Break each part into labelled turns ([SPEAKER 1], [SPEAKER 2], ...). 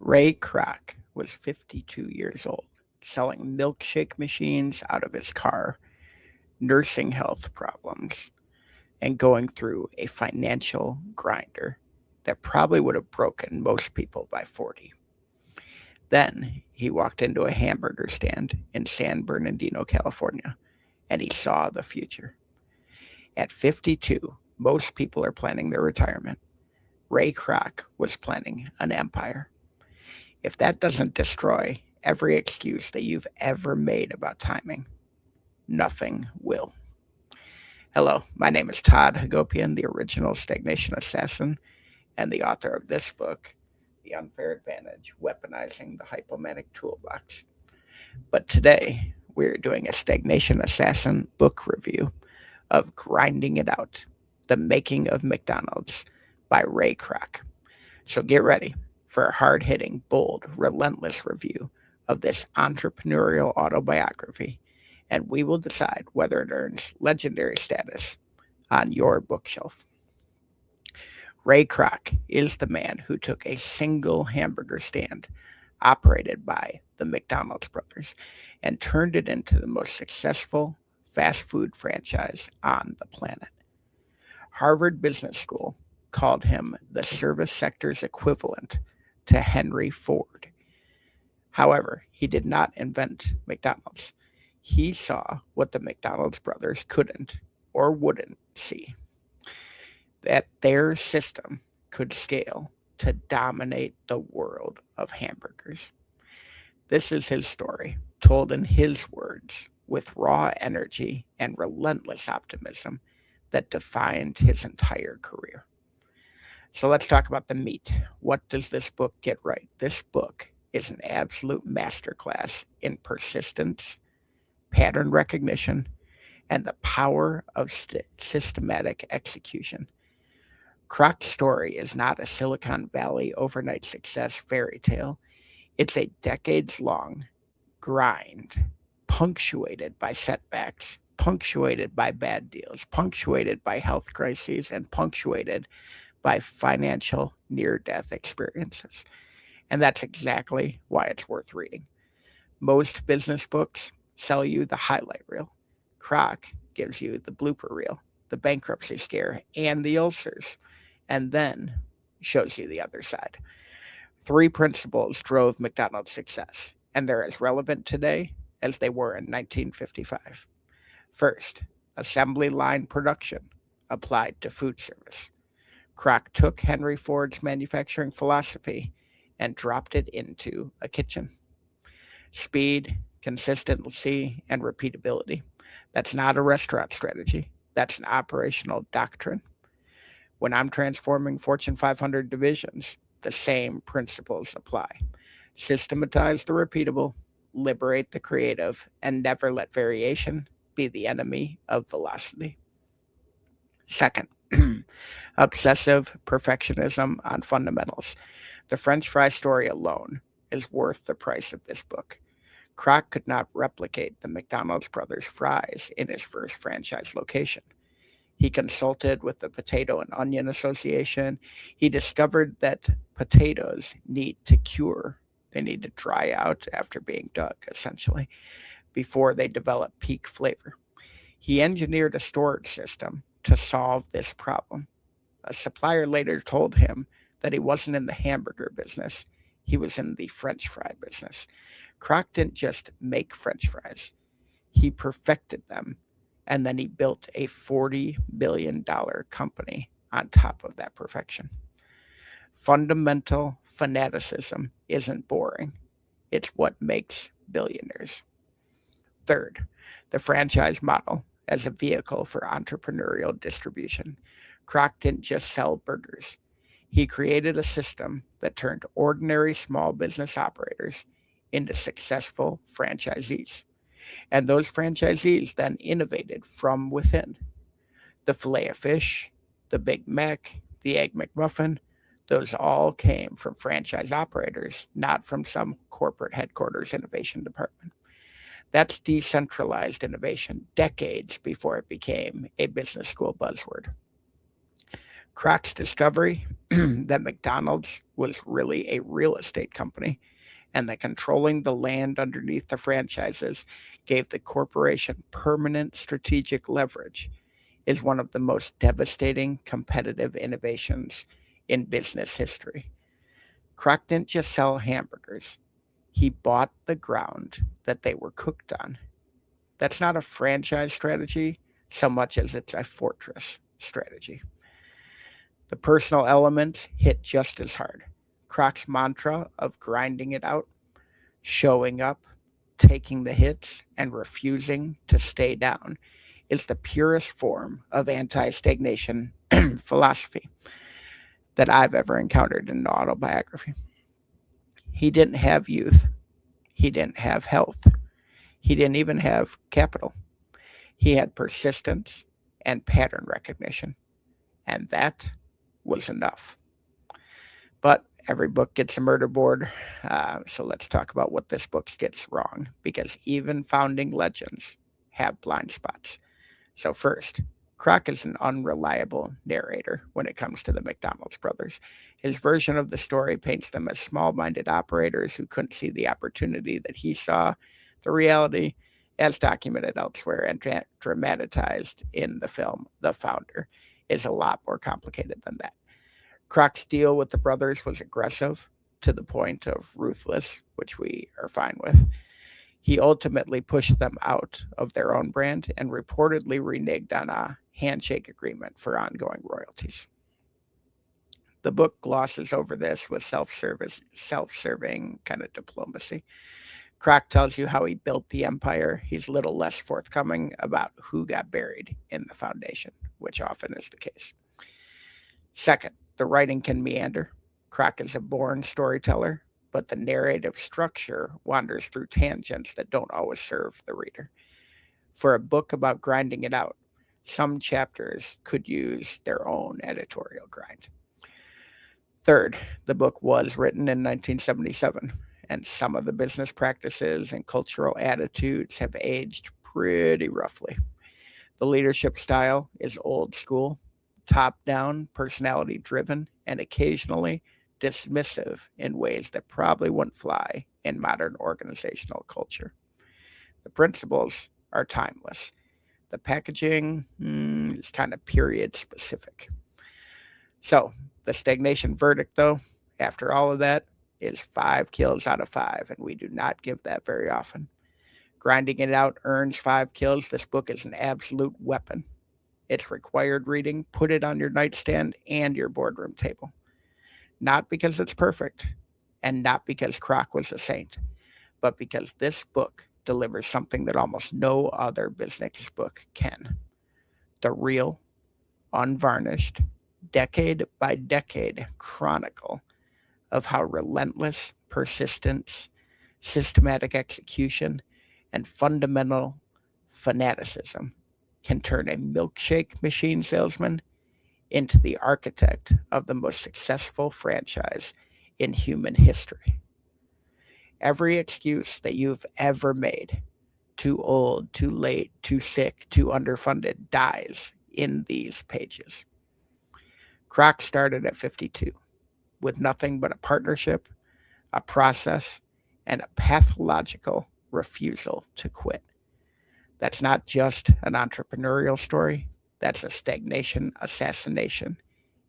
[SPEAKER 1] Ray Kroc was 52 years old, selling milkshake machines out of his car, nursing health problems, and going through a financial grinder that probably would have broken most people by 40. Then he walked into a hamburger stand in San Bernardino, California, and he saw the future. At 52, most people are planning their retirement. Ray Kroc was planning an empire. If that doesn't destroy every excuse that you've ever made about timing, nothing will. Hello, my name is Todd Hagopian, the original Stagnation Assassin, and the author of this book, The Unfair Advantage Weaponizing the Hypomanic Toolbox. But today, we're doing a Stagnation Assassin book review of Grinding It Out, The Making of McDonald's by Ray Kroc. So get ready for a hard hitting, bold, relentless review of this entrepreneurial autobiography, and we will decide whether it earns legendary status on your bookshelf. Ray Kroc is the man who took a single hamburger stand operated by the McDonald's brothers and turned it into the most successful fast food franchise on the planet. Harvard Business School called him the service sector's equivalent to Henry Ford. However, he did not invent McDonald's. He saw what the McDonald's brothers couldn't or wouldn't see, that their system could scale to dominate the world of hamburgers. This is his story, told in his words, with raw energy and relentless optimism that defined his entire career. So let's talk about the meat. What does this book get right? This book is an absolute masterclass in persistence, pattern recognition, and the power of systematic execution. Croc's story is not a Silicon Valley overnight success fairy tale. It's a decades long grind, punctuated by setbacks, punctuated by bad deals, punctuated by health crises, and punctuated by financial near death experiences. And that's exactly why it's worth reading. Most business books sell you the highlight reel. Kroc gives you the blooper reel, the bankruptcy scare, and the ulcers, and then shows you the other side. Three principles drove McDonald's success, and they're as relevant today as they were in 1955. First, assembly line production applied to food service. Kroc took Henry Ford's manufacturing philosophy and dropped it into a kitchen. Speed, consistency, and repeatability. That's not a restaurant strategy. That's an operational doctrine. When I'm transforming Fortune 500 divisions, the same principles apply. Systematize the repeatable, liberate the creative, and never let variation be the enemy of velocity. Second, obsessive perfectionism on fundamentals. The French fry story alone is worth the price of this book. Kroc could not replicate the McDonald's brothers' fries in his first franchise location. He consulted with the Potato and Onion Association. He discovered that potatoes need to cure. They need to dry out after being dug, essentially, before they develop peak flavor. He engineered a storage system to solve this problem. A supplier later told him that he wasn't in the hamburger business, he was in the French fry business. Kroc didn't just make French fries, he perfected them, and then he built a $40 billion company on top of that perfection. Fundamental fanaticism isn't boring, it's what makes billionaires. Third, the franchise model as a vehicle for entrepreneurial distribution. Kroc didn't just sell burgers. He created a system that turned ordinary small business operators into successful franchisees. And those franchisees then innovated from within. The filet of fish, the Big Mac, the Egg McMuffin, those all came from franchise operators, not from some corporate headquarters innovation department. That's decentralized innovation decades before it became a business school buzzword. Kroc's discovery that McDonald's was really a real estate company and that controlling the land underneath the franchises gave the corporation permanent strategic leverage is one of the most devastating competitive innovations in business history. Kroc didn't just sell hamburgers, he bought the ground that they were cooked on. That's not a franchise strategy so much as it's a fortress strategy. The personal element hit just as hard. Kroc's mantra of grinding it out, showing up, taking the hits, and refusing to stay down is the purest form of anti stagnation philosophy that I've ever encountered in an autobiography. He didn't have youth, he didn't have health, he didn't even have capital. He had persistence and pattern recognition, and that was enough. But every book gets a murder board, so let's talk about what this book gets wrong, because even founding legends have blind spots. So first, Kroc is an unreliable narrator when it comes to the McDonald's brothers. His version of the story paints them as small-minded operators who couldn't see the opportunity that he saw. The reality, as documented elsewhere and dramatized in the film The Founder, is a lot more complicated than that. Kroc's deal with the brothers was aggressive to the point of ruthless, which we are fine with. He ultimately pushed them out of their own brand and reportedly reneged on a handshake agreement for ongoing royalties. The book glosses over this with self-serving kind of diplomacy. Kroc tells you how he built the empire. He's a little less forthcoming about who got buried in the foundation, which often is the case. Second, the writing can meander. Kroc is a born storyteller, but the narrative structure wanders through tangents that don't always serve the reader. For a book about grinding it out, some chapters could use their own editorial grind. Third, the book was written in 1977, and some of the business practices and cultural attitudes have aged pretty roughly. The leadership style is old school, top down, personality driven, and occasionally dismissive in ways that probably wouldn't fly in modern organizational culture. The principles are timeless. The packaging is kind of period specific. So, the stagnation verdict, though, after all of that, is 5 kills out of 5, and we do not give that very often. Grinding it out earns 5 kills. This book is an absolute weapon. It's required reading. Put it on your nightstand and your boardroom table. Not because it's perfect, and not because Kroc was a saint, but because this book delivers something that almost no other business book can. The real, unvarnished, decade by decade chronicle of how relentless persistence, systematic execution, and fundamental fanaticism can turn a milkshake machine salesman into the architect of the most successful franchise in human history. Every excuse that you've ever made, too old, too late, too sick, too underfunded, dies in these pages. Kroc started at 52 with nothing but a partnership, a process, and a pathological refusal to quit. That's not just an entrepreneurial story, that's a stagnation assassination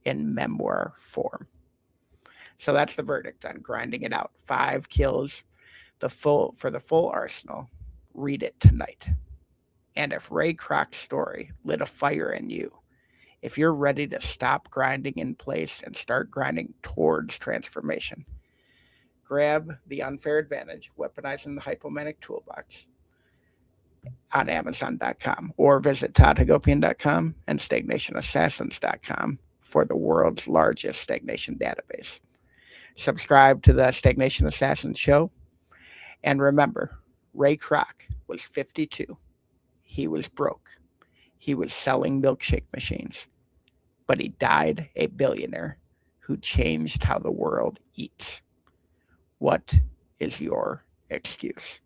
[SPEAKER 1] in memoir form. So that's the verdict on grinding it out. 5 kills, for the full arsenal. Read it tonight. And if Ray Kroc's story lit a fire in you, if you're ready to stop grinding in place and start grinding towards transformation, grab The Unfair Advantage, Weaponizing the Hypomanic Toolbox on Amazon.com or visit toddhagopian.com and stagnationassassins.com for the world's largest stagnation database. Subscribe to the Stagnation Assassin Show. And remember, Ray Kroc was 52. He was broke. He was selling milkshake machines. But he died a billionaire who changed how the world eats. What is your excuse?